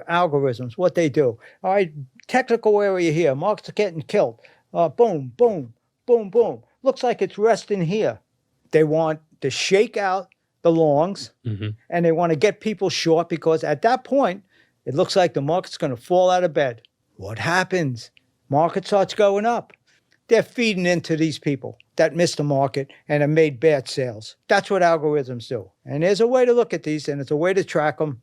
algorithms, what they do. All right, technical area here, markets are getting killed. Boom, boom, boom, boom. Looks like it's resting here. They want to shake out the longs, and they want to get people short because at that point, it looks like the market's going to fall out of bed. What happens? Market starts going up. They're feeding into these people that missed the market and have made bad sales. That's what algorithms do. And there's a way to look at these, and it's a way to track them,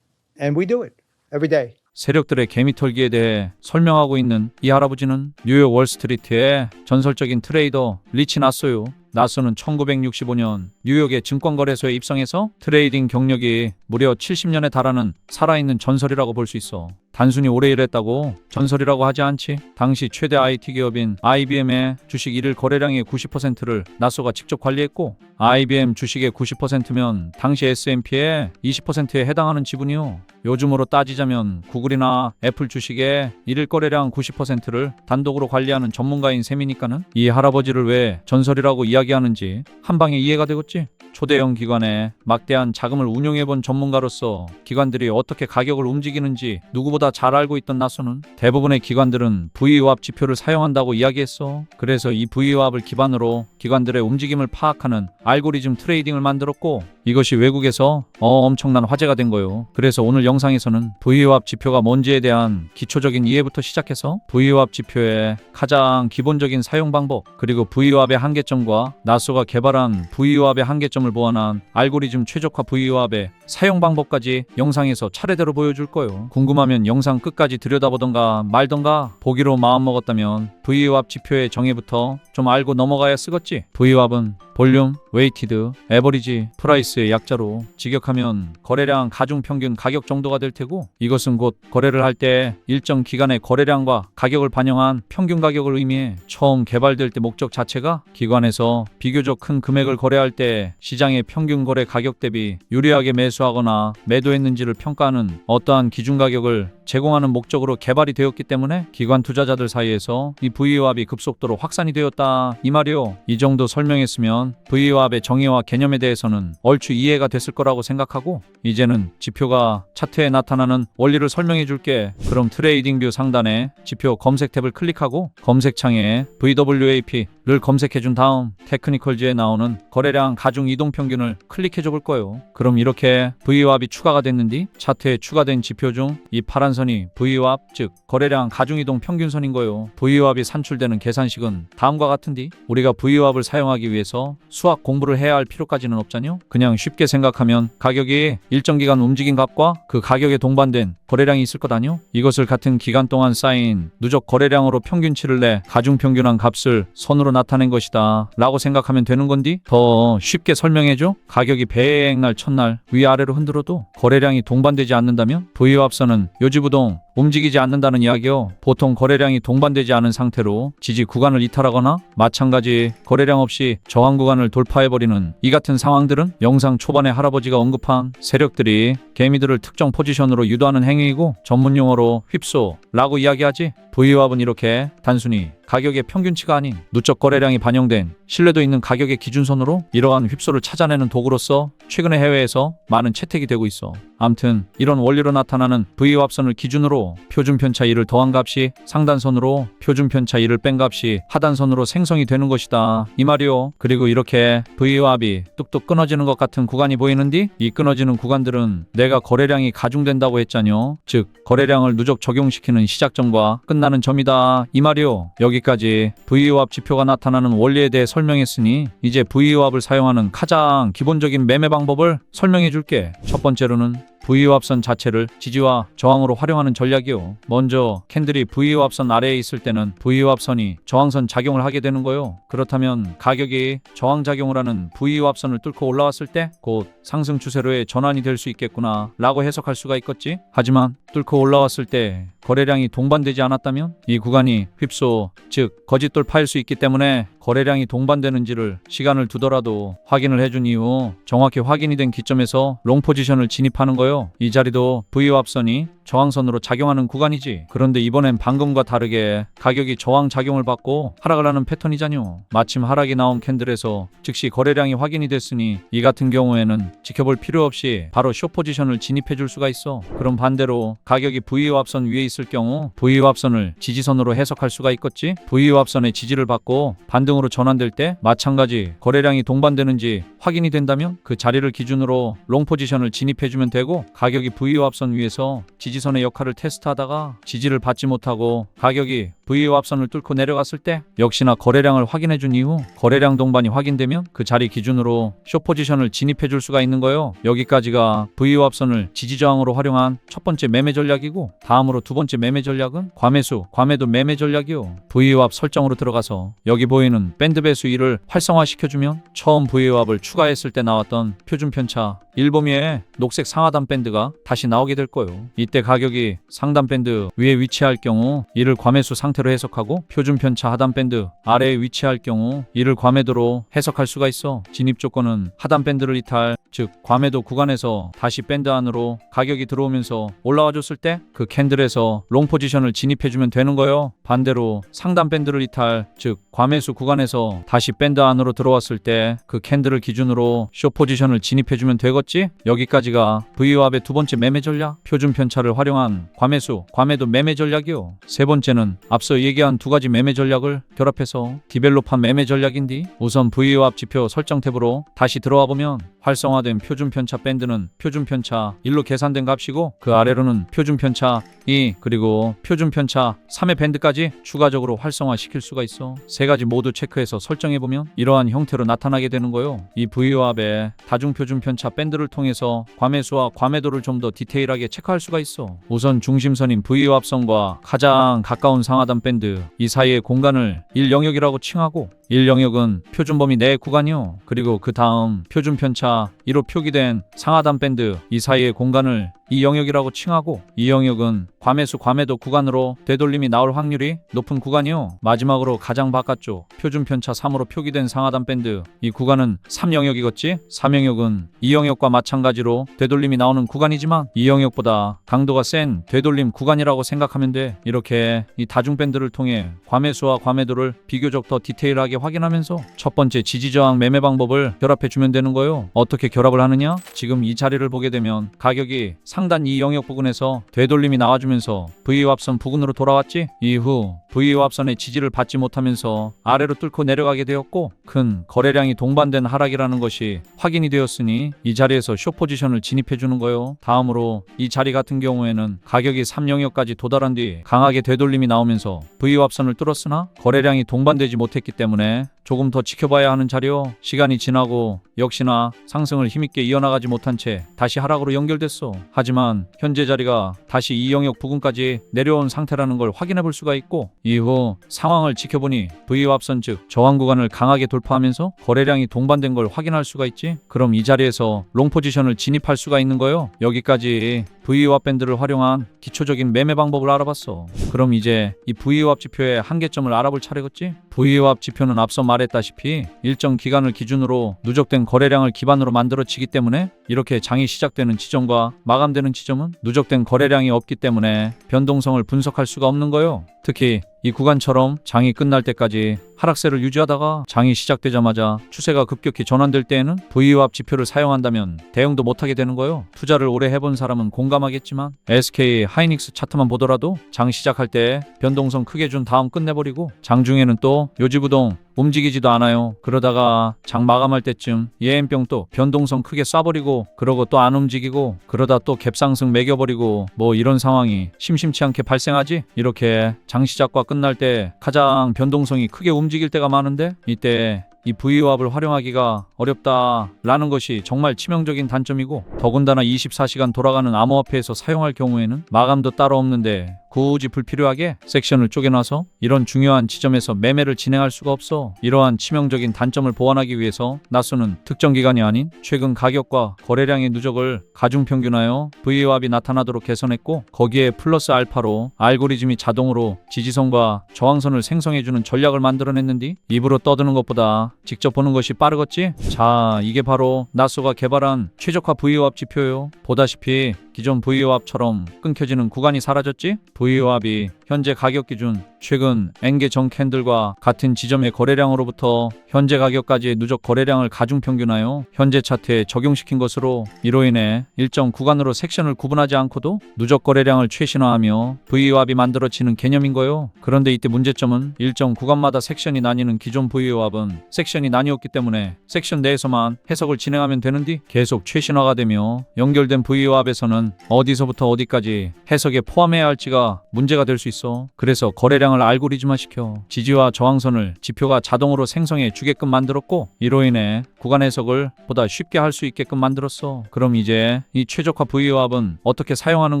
and we do it every day. 세력들의 개미털기에 대해 설명하고 있는 이 할아버지는 뉴욕 월스트리트의 전설적인 트레이더 리치 나소요. 나소는 1965년 뉴욕의 증권거래소에 입성해서 트레이딩 경력이 무려 70년에 달하는 살아있는 전설이라고 볼 수 있어. 단순히 오래 일했다고 전설이라고 하지 않지. 당시 최대 IT 기업인 IBM의 주식 일일 거래량의 90%를 나소가 직접 관리했고, IBM 주식의 90%면 당시 S&P의 20%에 해당하는 지분이요. 요즘으로 따지자면 구글이나 애플 주식의 일일 거래량 90%를 단독으로 관리하는 전문가인 셈이니까는 이 할아버지를 왜 전설이라고 이야기하는지 한방에 이해가 되겠지. 초대형 기관에 막대한 자금을 운용해본 전문가로서 기관들이 어떻게 가격을 움직이는지 누구보다 잘 알고 있던 나소는 대부분의 기관들은 VWAP 지표를 사용한다고 이야기했어. 그래서 이 VWAP을 기반으로 기관들의 움직임을 파악하는 알고리즘 트레이딩을 만들었고, 이것이 외국에서 엄청난 화제가 된 거요. 그래서 오늘 영상에서는 VWAP 지표가 뭔지에 대한 기초적인 이해부터 시작해서 VWAP 지표의 가장 기본적인 사용 방법, 그리고 VWAP의 한계점과 나소가 개발한 VWAP의 한계점을 보완한 알고리즘 최적화 VWAP의 사용 방법까지 영상에서 차례대로 보여줄 거예요. 궁금하면 영상 끝까지 들여다보던가 말던가, 보기로 마음먹었다면 VWAP 지표의 정의부터 좀 알고 넘어가야 쓰겠지. VWAP은 볼륨, 웨이티드, 에버리지, 프라이스의 약자로 직역하면 거래량 가중평균 가격 정도가 될 테고, 이것은 곧 거래를 할 때 일정 기간의 거래량과 가격을 반영한 평균 가격을 의미해 처음 개발될 때 목적 자체가 기관에서 비교적 큰 금액을 거래할 때 시장의 평균 거래 가격 대비 유리하게 매수하거나 매도했는지를 평가하는 어떠한 기준 가격을 제공하는 목적으로 개발이 되었기 때문에 기관 투자자들 사이에서 이 VWAP이 급속도로 확산이 되었다 이 말이요. 이 정도 설명했으면 VWAP의 정의와 개념에 대해서는 얼추 이해가 됐을 거라고 생각하고, 이제는 지표가 차트에 나타나는 원리를 설명해 줄게. 그럼 트레이딩뷰 상단에 지표 검색 탭을 클릭하고 검색창에 VWAP를 검색해 준 다음 테크니컬즈에 나오는 거래량 가중 이동평균을 클릭해 줘 볼 거예요. 그럼 이렇게 VWAP이 추가가 됐는데 차트에 추가된 지표 중 이 파란 선이 VWAP, 즉 거래량 가중이동 평균선인 거예요. VWAP이 산출되는 계산식은 다음과 같은데, 우리가 VWAP을 사용하기 위해서 수학 공부를 해야 할 필요까지는 없잖요. 그냥 쉽게 생각하면 가격이 일정 기간 움직인 값과 그 가격에 동반된 거래량이 있을 거다뇨. 이것을 같은 기간 동안 쌓인 누적 거래량으로 평균치를 내 가중평균한 값을 선으로 나타낸 것이다 라고 생각하면 되는 건디, 더 쉽게 설명해줘. 가격이 배행날 첫날 위아래로 흔들어도 거래량이 동반되지 않는다면 VWAP선은 요지부동 움직이지 않는다는 이야기요. 보통 거래량이 동반되지 않은 상태로 지지 구간을 이탈하거나 마찬가지 거래량 없이 저항 구간을 돌파해버리는 이 같은 상황들은 영상 초반에 할아버지가 언급한 세력들이 개미들을 특정 포지션으로 유도하는 행위이고, 전문용어로 휩소라고 이야기하지. VWAP은 이렇게 단순히 가격의 평균치가 아닌 누적 거래량이 반영된 신뢰도 있는 가격의 기준선으로 이러한 휩소를 찾아내는 도구로서 최근에 해외에서 많은 채택이 되고 있어. 암튼 이런 원리로 나타나는 VWAP선을 기준으로 표준 편차 1을 더한 값이 상단선으로, 표준 편차 1을 뺀 값이 하단선으로 생성이 되는 것이다 이 말이요. 그리고 이렇게 VWAP이 뚝뚝 끊어지는 것 같은 구간이 보이는데, 이 끊어지는 구간들은 내가 거래량이 가중된다고 했잖요. 즉 거래량을 누적 적용시키는 시작점과 끝나는 점이다 이 말이요. 여기까지 VWAP 지표가 나타나는 원리에 대해 설명했으니 이제 VWAP을 사용하는 가장 기본적인 매매 방법을 설명해 줄게. 첫 번째로는 VWAP선 자체를 지지와 저항으로 활용하는 전략이요. 먼저 캔들이 VWAP선 아래에 있을 때는 VWAP선이 저항선 작용을 하게 되는 거요. 그렇다면 가격이 저항작용을 하는 VWAP선을 뚫고 올라왔을 때 곧 상승 추세로의 전환이 될 수 있겠구나 라고 해석할 수가 있겠지. 하지만 뚫고 올라왔을 때 거래량이 동반되지 않았다면 이 구간이 휩소, 즉 거짓 돌파일 수 있기 때문에 거래량이 동반되는지를 시간을 두더라도 확인을 해준 이후 정확히 확인이 된 기점에서 롱 포지션을 진입하는 거요. 이 자리도 VWAP선이 저항선으로 작용하는 구간이지. 그런데 이번엔 방금과 다르게 가격이 저항 작용을 받고 하락을 하는 패턴이잖요. 마침 하락이 나온 캔들에서 즉시 거래량이 확인이 됐으니 이 같은 경우에는 지켜볼 필요 없이 바로 숏 포지션을 진입해 줄 수가 있어. 그럼 반대로 가격이 VWAP선 위에 있을 경우 VWAP선을 지지선으로 해석할 수가 있겠지. VWAP선의 지지를 받고 반등으로 전환될 때 마찬가지 거래량이 동반되는지 확인이 된다면 그 자리를 기준으로 롱 포지션을 진입해주면 되고, 가격이 VWAP선 위에서 지지선의 역할을 테스트하다가 지지를 받지 못하고 가격이 VWAP선을 뚫고 내려갔을 때 역시나 거래량을 확인해준 이후 거래량 동반이 확인되면 그 자리 기준으로 숏 포지션을 진입해줄 수가 있는 거예요. 여기까지가 VWAP선을 지지저항으로 활용한 첫 번째 매매 전략이고, 다음으로 두 번째 매매 전략은 과매수, 과매도 매매 전략이요. VWAP 설정으로 들어가서 여기 보이는 밴드 배수 1을 활성화시켜주면 처음 VWAP을 추가했을 때 나왔던 표준 편차 1범위의 녹색 상하단 밴드가 다시 나오게 될 거예요. 이때 가격이 상단 밴드 위에 위치할 경우 이를 과매수 상태로 해석하고, 표준 편차 하단 밴드 아래에 위치할 경우 이를 과매도로 해석할 수가 있어. 진입 조건은 하단 밴드를 이탈, 즉 과매도 구간에서 다시 밴드 안으로 가격이 들어오면서 올라와 줬을 때 그 캔들에서 롱 포지션을 진입해주면 되는 거예요. 반대로 상단 밴드를 이탈, 즉 과매수 구간에서 다시 밴드 안으로 들어왔을 때 그 캔들을 기준으로 숏 포지션을 진입해주면 되겠지. 여기까지가 VWAP의 두 번째 매매 전략, 표준 편차를 활용한 과매수, 과매도 매매 전략이요. 세 번째는 앞서 얘기한 두 가지 매매 전략을 결합해서 디벨롭한 매매 전략인데, 우선 VWAP 지표 설정 탭으로 다시 들어와 보면 활성화된 표준 편차 밴드는 표준 편차 1로 계산된 값이고, 그 아래로는 표준 편차 2 그리고 표준 편차 3의 밴드까지 추가적으로 활성화시킬 수가 있어. 세 가지 모두 체크해서 설정해보면 이러한 형태로 나타나게 되는 거요. 이 VWAP의 다중 표준 편차 밴드를 통해서 과매수와 과매도를 좀 더 디테일하게 체크할 수가 있어. 우선 중심선인 VWAP선과 가장 가까운 상하단 밴드 이 사이의 공간을 1영역이라고 칭하고, 1영역은 표준 범위 내 구간이요. 그리고 그 다음 표준 편차 2로 표기된 상하단 밴드 이 사이의 공간을 이 영역이라고 칭하고, 이 영역은 과매수 과매도 구간으로 되돌림이 나올 확률이 높은 구간이요. 마지막으로 가장 바깥쪽 표준 편차 3으로 표기된 상하단 밴드 이 구간은 3영역이겠지. 3영역은 2영역과 마찬가지로 되돌림이 나오는 구간이지만 2영역보다 강도가 센 되돌림 구간이라고 생각하면 돼. 이렇게 이 다중 밴드를 통해 과매수와 과매도를 비교적 더 디테일하게 확인하면서 첫 번째 지지저항 매매 방법을 결합해 주면 되는 거예요. 어떻게 결합을 하느냐? 지금 이 자리를 보게 되면 가격이 상단 2영역 부근에서 되돌림이 나와주면서 VWAP선 부근으로 돌아왔지. 이후 VWAP선의 지지를 받지 못하면서 아래로 뚫고 내려가게 되었고, 큰 거래량이 동반된 하락이라는 것이 확인이 되었으니 이 자리에서 숏 포지션을 진입해 주는 거예요. 다음으로 이 자리 같은 경우에는 가격이 3영역까지 도달한 뒤 강하게 되돌림이 나오면서 VWAP선을 뚫었으나 거래량이 동반되지 못했기 때문에 조금 더 지켜봐야 하는 자리요. 시간이 지나고 역시나 상승을 힘있게 이어나가지 못한 채 다시 하락으로 연결됐어. 하지만 현재 자리가 다시 2영역 부근까지 내려온 상태라는 걸 확인해 볼 수가 있고, 이후 상황을 지켜보니 VWAP선 즉 저항 구간을 강하게 돌파하면서 거래량이 동반된 걸 확인할 수가 있지. 그럼 이 자리에서 롱 포지션을 진입할 수가 있는 거예요. 여기까지 VWAP 밴드를 활용한 기초적인 매매 방법을 알아봤어. 그럼 이제 이 VWAP 지표의 한계점을 알아볼 차례겠지. VWAP 지표는 앞서 말했다시피 일정 기간을 기준으로 누적된 거래량을 기반으로 만들어지기 때문에 이렇게 장이 시작되는 지점과 마감되는 지점은 누적된 거래량이 없기 때문에 변동성을 분석할 수가 없는 거예요. 특히 이 구간처럼 장이 끝날 때까지 하락세를 유지하다가 장이 시작되자마자 추세가 급격히 전환될 때에는 VWAP 지표를 사용한다면 대응도 못하게 되는 거예요. 투자를 오래 해본 사람은 공감하겠지만 SK 하이닉스 차트만 보더라도 장 시작할 때 변동성 크게 준 다음 끝내버리고 장중에는 또 요지부동 움직이지도 않아요. 그러다가 장 마감할 때쯤 예엔병 또 변동성 크게 쏴버리고 그러고 또 안 움직이고 그러다 또 갭상승 매겨버리고 뭐 이런 상황이 심심치 않게 발생하지. 이렇게 장 시작과 끝날 때 가장 변동성이 크게 움직일 때가 많은데 이때 이 VWAP을 활용하기가 어렵다라는 것이 정말 치명적인 단점이고, 더군다나 24시간 돌아가는 암호화폐에서 사용할 경우에는 마감도 따로 없는데 굳이 불필요하게 섹션을 쪼개놔서 이런 중요한 지점에서 매매를 진행할 수가 없어. 이러한 치명적인 단점을 보완하기 위해서 나소는 특정 기간이 아닌 최근 가격과 거래량의 누적을 가중평균하여 VWAP이 나타나도록 개선했고, 거기에 플러스 알파로 알고리즘이 자동으로 지지선과 저항선을 생성해주는 전략을 만들어냈는디, 입으로 떠드는 것보다 직접 보는 것이 빠르겠지? 자, 이게 바로 나소가 개발한 최적화 VWAP 지표요. 보다시피 기존 VWAP처럼 끊겨지는 구간이 사라졌지? VWAP이 현재 가격 기준 최근 N개 전 캔들과 같은 지점의 거래량으로부터 현재 가격까지의 누적 거래량을 가중평균하여 현재 차트에 적용시킨 것으로, 이로 인해 일정 구간으로 섹션을 구분하지 않고도 누적 거래량을 최신화하며 VWAP이 만들어지는 개념인 거요. 그런데 이때 문제점은 일정 구간마다 섹션이 나뉘는 기존 VWAP은 섹션이 나뉘었기 때문에 섹션 내에서만 해석을 진행하면 되는디, 계속 최신화가 되며 연결된 VWAP에서는 어디서부터 어디까지 해석에 포함해야 할지가 문제가 될 수 있어. 그래서 거래량을 알고리즘화시켜 지지와 저항선을 지표가 자동으로 생성해 주게끔 만들었고, 이로 인해 구간 해석을 보다 쉽게 할 수 있게끔 만들었어. 그럼 이제 이 최적화 VWAP은 어떻게 사용하는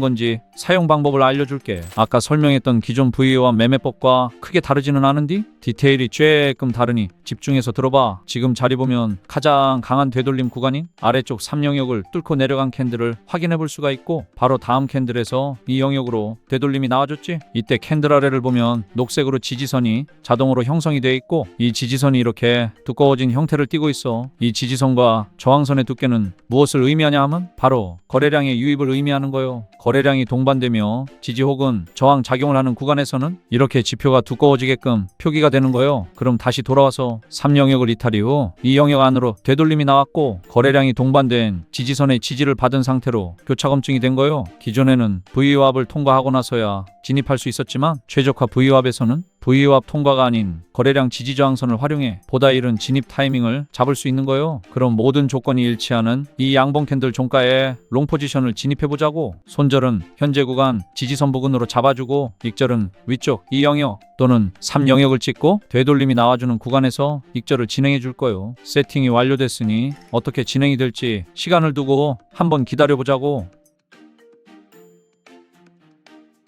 건지 사용 방법을 알려줄게. 아까 설명했던 기존 VWAP 매매법과 크게 다르지는 않은디, 디테일이 조금 다르니 집중해서 들어봐. 지금 자리 보면 가장 강한 되돌림 구간인 아래쪽 3영역을 뚫고 내려간 캔들을 확인해 볼 수가 있고, 바로 다음 캔들에서 이 영역으로 되돌림이 나와줬지. 이때 캔들 아래를 보면 녹색으로 지지선이 자동으로 형성이 되어 있고, 이 지지선이 이렇게 두꺼워진 형태를 띠고 있어. 이 지지선과 저항선의 두께는 무엇을 의미하냐 하면 바로 거래량의 유입을 의미하는 거요. 거래량이 동반되며 지지 혹은 저항 작용을 하는 구간에서는 이렇게 지표가 두꺼워지게끔 표기가 되는 거요. 그럼 다시 돌아와서 3영역을 이탈 이후 이 영역 안으로 되돌림이 나왔고, 거래량이 동반된 지지선의 지지를 받은 상태로 교차 검증이 된 거요. 기존에는 VWAP을 통과하고 나서야 진입할 수 있었지만, 최적화 VWAP에서는 VWAP 통과가 아닌 거래량 지지 저항선을 활용해 보다 이른 진입 타이밍을 잡을 수 있는 거요. 그럼 모든 조건이 일치하는 이 양봉 캔들 종가에 롱 포지션을 진입해 보자고. 손절은 현재 구간 지지선 부근으로 잡아주고, 익절은 위쪽 2영역 또는 3영역을 찍고 되돌림이 나와주는 구간에서 익절을 진행해 줄 거요. 세팅이 완료됐으니 어떻게 진행이 될지 시간을 두고 한번 기다려 보자고.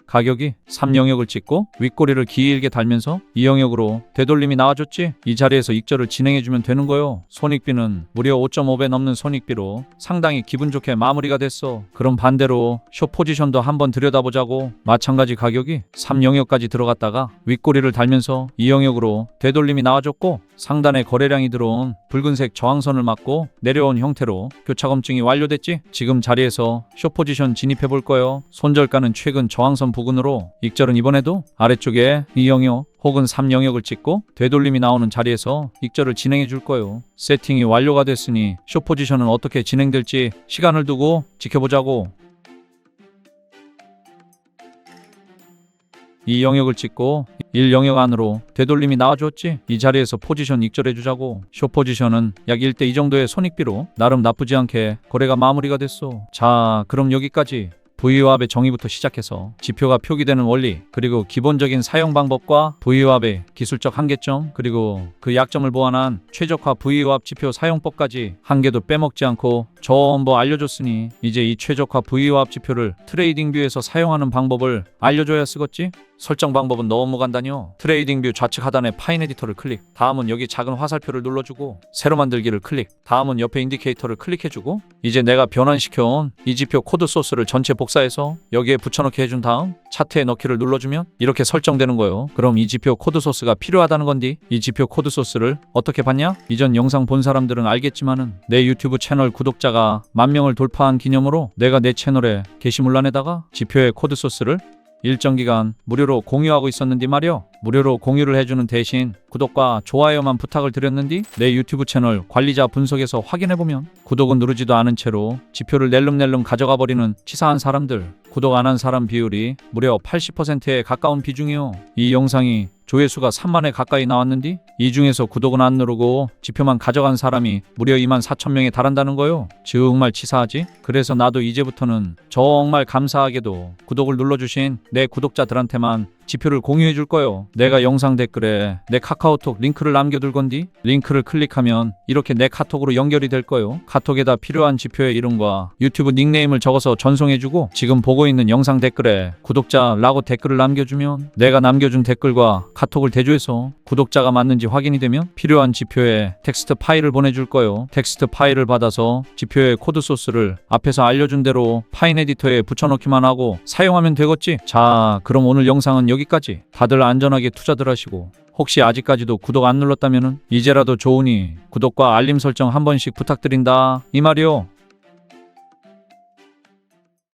가격이 3영역을 찍고 윗꼬리를 길게 달면서 2영역으로 되돌림이 나와줬지. 이 자리에서 익절을 진행해주면 되는 거요. 손익비는 무려 5.5배 넘는 손익비로 상당히 기분 좋게 마무리가 됐어. 그럼 반대로 숏 포지션도 한번 들여다보자고. 마찬가지 가격이 3영역까지 들어갔다가 윗꼬리를 달면서 2영역으로 되돌림이 나와줬고, 상단에 거래량이 들어온 붉은색 저항선을 맞고 내려온 형태로 교차 검증이 완료됐지. 지금 자리에서 숏 포지션 진입해 볼 거예요. 손절가는 최근 저항선 부근으로, 익절은 이번에도 아래쪽에 2영역 혹은 3영역을 찍고 되돌림이 나오는 자리에서 익절을 진행해 줄 거예요. 세팅이 완료가 됐으니 숏 포지션은 어떻게 진행될지 시간을 두고 지켜보자고. 이 영역을 찍고 1영역 안으로 되돌림이 나와줬지. 이 자리에서 포지션 익절해주자고. 숏 포지션은 약 1대2 정도의 손익비로 나름 나쁘지 않게 거래가 마무리가 됐어. 자, 그럼 여기까지 VWAP의 정의부터 시작해서 지표가 표기되는 원리, 그리고 기본적인 사용 방법과 VWAP의 기술적 한계점, 그리고 그 약점을 보완한 최적화 VWAP 지표 사용법까지 한 개도 빼먹지 않고 전부 알려줬으니, 이제 이 최적화 VWAP 지표를 트레이딩 뷰에서 사용하는 방법을 알려줘야 쓰겠지? 설정 방법은 너무 간단해요. 트레이딩 뷰 좌측 하단에 파인 에디터를 클릭, 다음은 여기 작은 화살표를 눌러주고 새로 만들기를 클릭, 다음은 옆에 인디케이터를 클릭해주고, 이제 내가 변환시켜온 이 지표 코드 소스를 전체 복사해서 여기에 붙여넣기 해준 다음 차트에 넣기를 눌러주면 이렇게 설정되는 거예요. 그럼 이 지표 코드 소스가 필요하다는 건디, 이 지표 코드 소스를 어떻게 봤냐? 이전 영상 본 사람들은 알겠지만은 내 유튜브 채널 구독자가 10,000명을 돌파한 기념으로 내가 내 채널에 게시물란에다가 지표의 코드 소스를 일정 기간 무료로 공유하고 있었는데 말이요. 무료로 공유를 해주는 대신 구독과 좋아요만 부탁을 드렸는데, 내 유튜브 채널 관리자 분석에서 확인해보면 구독은 누르지도 않은 채로 지표를 낼름낼름 가져가 버리는 치사한 사람들, 구독 안 한 사람 비율이 무려 80%에 가까운 비중이요. 이 영상이 조회수가 3만에 가까이 나왔는디 이 중에서 구독은 안 누르고 지표만 가져간 사람이 무려 2만 4천 명에 달한다는 거요. 정말 치사하지? 그래서 나도 이제부터는 정말 감사하게도 구독을 눌러주신 내 구독자들한테만 지표를 공유해 줄 거요. 내가 영상 댓글에 내 카카오톡 링크를 남겨둘 건디 링크를 클릭하면 이렇게 내 카톡으로 연결이 될 거요. 카톡에다 필요한 지표의 이름과 유튜브 닉네임을 적어서 전송해주고 지금 보고 있는 영상 댓글에 구독자라고 댓글을 남겨주면 내가 남겨준 댓글과 카톡을 대조해서 구독자가 맞는지 확인이 되면 필요한 지표에 텍스트 파일을 보내줄 거요. 텍스트 파일을 받아서 지표의 코드 소스를 앞에서 알려준 대로 파인 에디터에 붙여넣기만 하고 사용하면 되겠지. 자, 그럼 오늘 영상은 여기까지. 다들 안전하게 투자들 하시고 혹시 아직까지도 구독 안 눌렀다면은 이제라도 좋으니 구독과 알림 설정 한 번씩 부탁드린다 이 말이요.